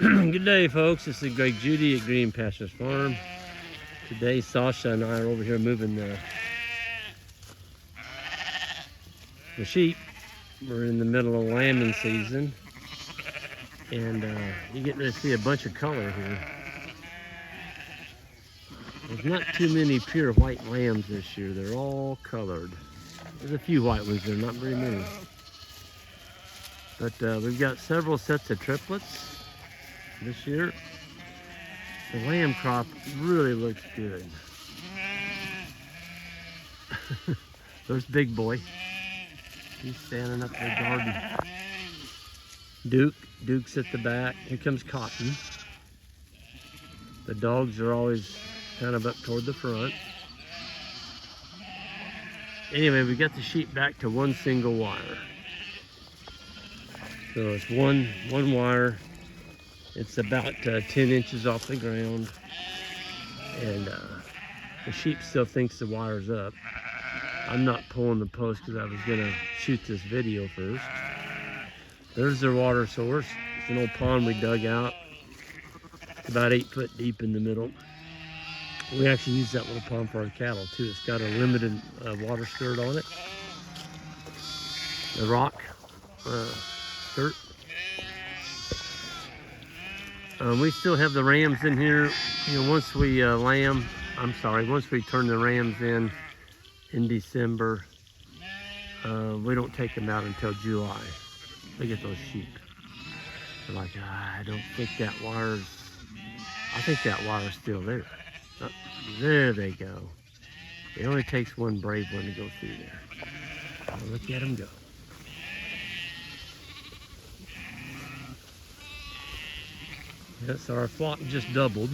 Good day, folks. This is Greg Judy at Green Pastures Farm. Today, Sasha and I are over here moving the sheep. We're in the middle of lambing season, and you're getting to see a bunch of color here. There's not too many pure white lambs this year. They're all colored. There's a few white ones there, not very many. But we've got several sets of triplets this year. The lamb crop really looks good. There's Big Boy. He's standing up in the garden. Duke's at the back. Here comes Cotton. The dogs are always kind of up toward the front. Anyway, we got the sheep back to one single wire. So it's one wire. It's about 10 inches off the ground, and the sheep still thinks the wire's up. I'm not pulling the post because I was gonna shoot this video first. There's their water source. It's an old pond we dug out. It's about 8 foot deep in the middle. We actually use that little pond for our cattle too. It's got a limited water skirt on it. The rock skirt. We still have the rams in here. You know, once we once we turn the rams in December, we don't take them out until July. Look at those sheep. They're like, I don't think that wire's, I think that wire's still there. There they go. It only takes one brave one to go through there. Oh, look at them go. Yes, our flock just doubled.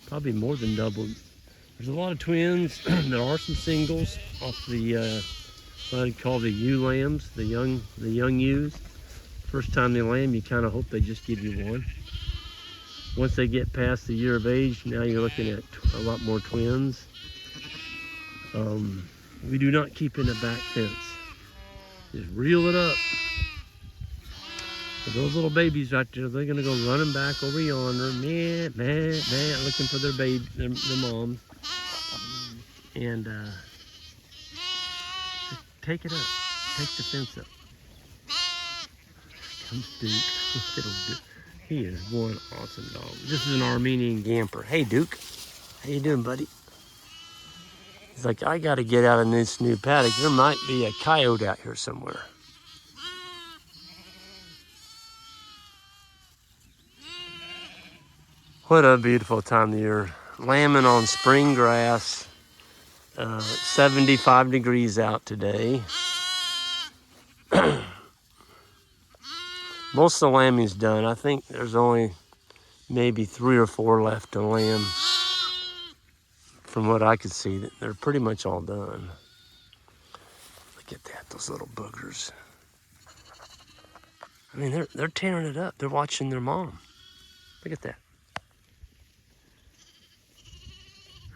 Probably more than doubled. There's a lot of twins. There are some singles off the what I call the ewe lambs, the young ewes. First time they lamb, you kind of hope they just give you one. Once they get past the year of age, now you're looking at a lot more twins. We do not keep in a back fence. Just reel it up. But those little babies right there, they're gonna go running back over yonder, looking for their baby, their moms. And just take it up. Take the fence up. Comes Duke. Look at old Duke. He is one awesome dog. This is an Armenian Gamper. Hey, Duke. How you doing, buddy? He's like, I got to get out in this new paddock. There might be a coyote out here somewhere. What a beautiful time of year. Lambing on spring grass. 75 degrees out today. Most of the lambing's done. I think there's only maybe 3 or 4 left to lamb. From what I could see, they're pretty much all done. Look at that, those little boogers. I mean, they're tearing it up. They're watching their mom. Look at that.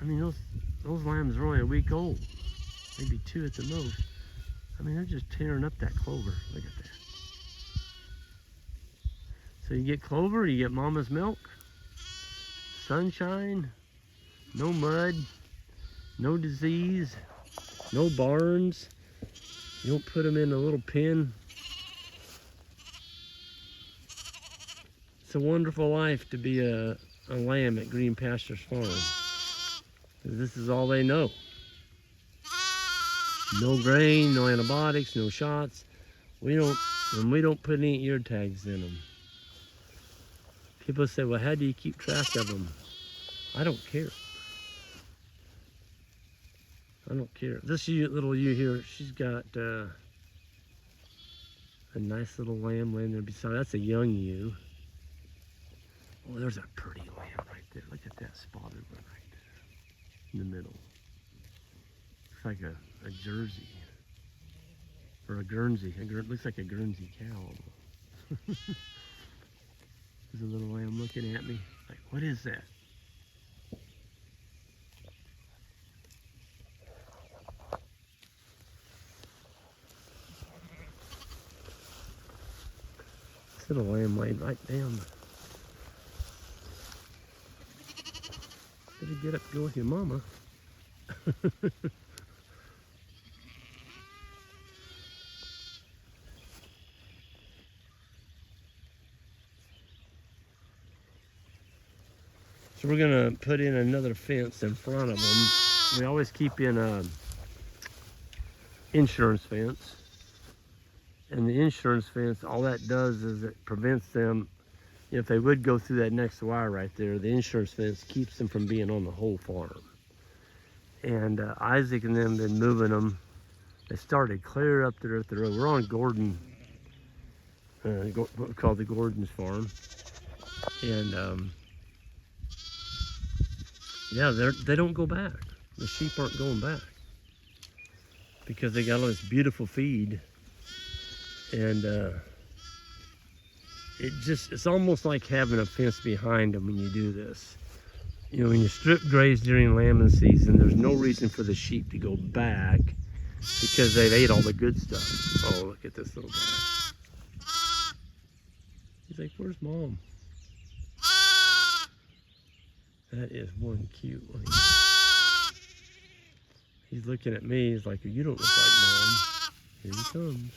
I mean, those lambs are only a week old, maybe 2 at the most. I mean, they're just tearing up that clover. Look at that. So you get clover, you get mama's milk, sunshine, no mud, no disease, no barns. You don't put them in a little pen. It's a wonderful life to be a lamb at Green Pastures Farm. This is all they know. No grain, no antibiotics, no shots. We don't put any ear tags in them. People say, well, how do you keep track of them? I don't care. I don't care. This little ewe here, she's got a nice little lamb laying there beside. That's a young ewe. Oh, there's a pretty lamb right there. Look at that spotted one right there in the middle. Looks like a Jersey or a Guernsey. Looks like a Guernsey cow. There's a little lamb looking at me. Like, what is that? This little lamb laid right down. Better get up and go with your mama. So we're gonna put in another fence in front of them. We always keep in a insurance fence. And the insurance fence, all that does is it prevents them, if they would go through that next wire right there, the insurance fence keeps them from being on the whole farm. And Isaac and them been moving them. They started clear up there at the road. We're on Gordon, what we call the Gordon's farm. And yeah, they don't go back. The sheep aren't going back because they got all this beautiful feed. And it's almost like having a fence behind them when you do this. You know, when you strip graze during lambing season, there's no reason for the sheep to go back because they've ate all the good stuff. Oh, look at this little guy. He's like, where's mom? That is one cute one. He's looking at me. He's like, you don't look like mom. Here he comes.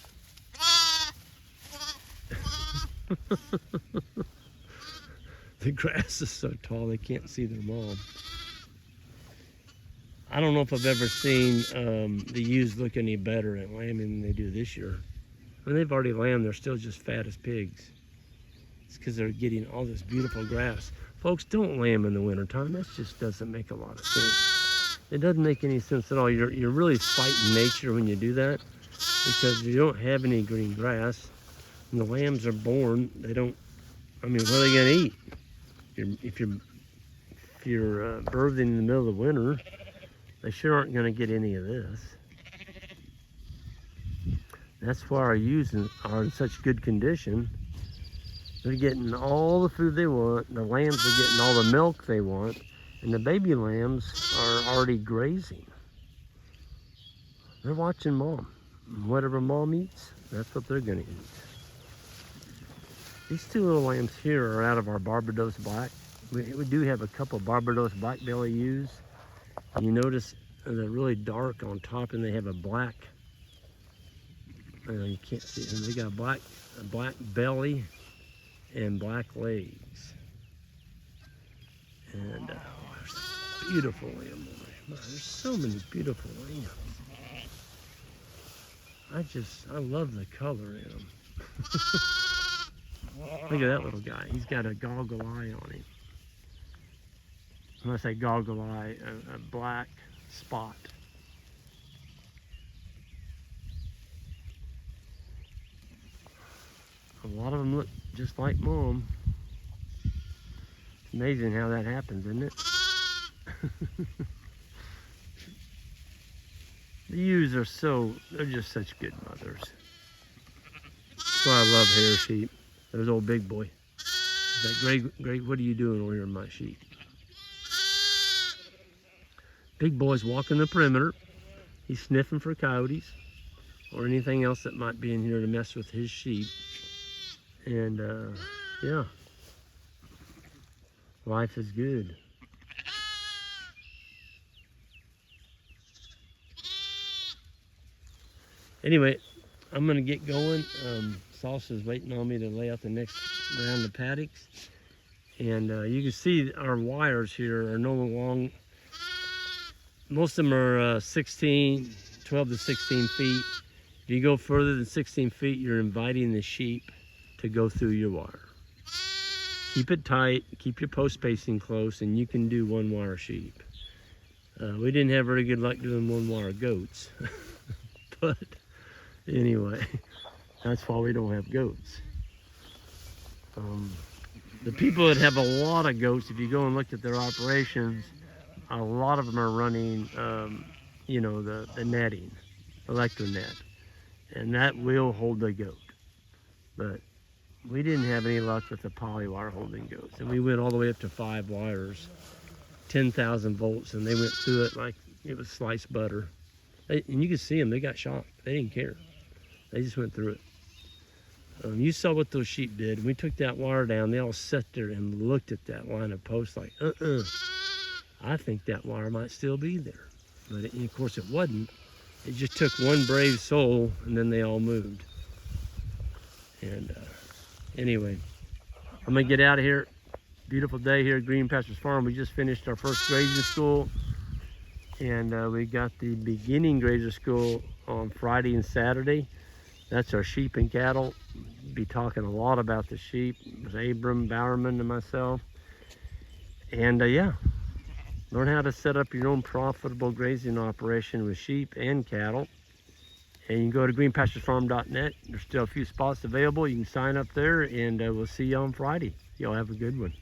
The grass is so tall they can't see their mom. I don't know if I've ever seen the ewes look any better at lambing than they do this year. When they've already lambed, they're still just fat as pigs. It's because they're getting all this beautiful grass. Folks, don't lamb in the wintertime. That just doesn't make a lot of sense. It doesn't make any sense at all. You're really fighting nature when you do that because you don't have any green grass. When the lambs are born, they don't, I mean, what are they going to eat? If you're birthing in the middle of the winter, they sure aren't going to get any of this. That's why our ewes are in such good condition. They're getting all the food they want. The lambs are getting all the milk they want. And the baby lambs are already grazing. They're watching mom. Whatever mom eats, that's what they're going to eat. These two little lambs here are out of our Barbados Black. We do have a couple of Barbados Black belly ewes. And you notice they're really dark on top and they have a black, you can't see them. They got a black belly and black legs. And there's a beautiful lamb. There's so many beautiful lambs. I love the color in them. Look at that little guy. He's got a goggle eye on him. When I say goggle eye, a black spot. A lot of them look just like mom. It's amazing how that happens, isn't it? The ewes they're just such good mothers. That's why I love hair sheep. There's old big boy. He's like, Greg, what are you doing over here in my sheep? Big boy's walking the perimeter. He's sniffing for coyotes or anything else that might be in here to mess with his sheep. And yeah, life is good. Anyway, I'm gonna get going. Salsa's waiting on me to lay out the next round of paddocks. And you can see our wires here are no long. Most of them are 12 to 16 feet. If you go further than 16 feet, you're inviting the sheep to go through your wire. Keep it tight, keep your post spacing close, and you can do one wire sheep. We didn't have very good luck doing one wire goats. But anyway, that's why we don't have goats. The people that have a lot of goats, if you go and look at their operations, a lot of them are running, the netting, electronet, and that will hold the goat. But we didn't have any luck with the poly wire holding goats, and we went all the way up to 5 wires, 10,000 volts, and they went through it like it was sliced butter. And you can see them; they got shocked. They didn't care. They just went through it. You saw what those sheep did. We took that wire down. They all sat there and looked at that line of posts like, I think that wire might still be there. But of course it wasn't. It just took one brave soul, and then they all moved. And anyway, I'm gonna get out of here. Beautiful day here at Green Pastures Farm. We just finished our first grazing school, and we got the beginning grazer school on Friday and Saturday. That's our sheep and cattle. Be talking a lot about the sheep. It was Abram, Bowerman, and myself. And yeah, learn how to set up your own profitable grazing operation with sheep and cattle. And you can go to greenpasturesfarm.net. There's still a few spots available. You can sign up there, and we'll see you on Friday. Y'all have a good one.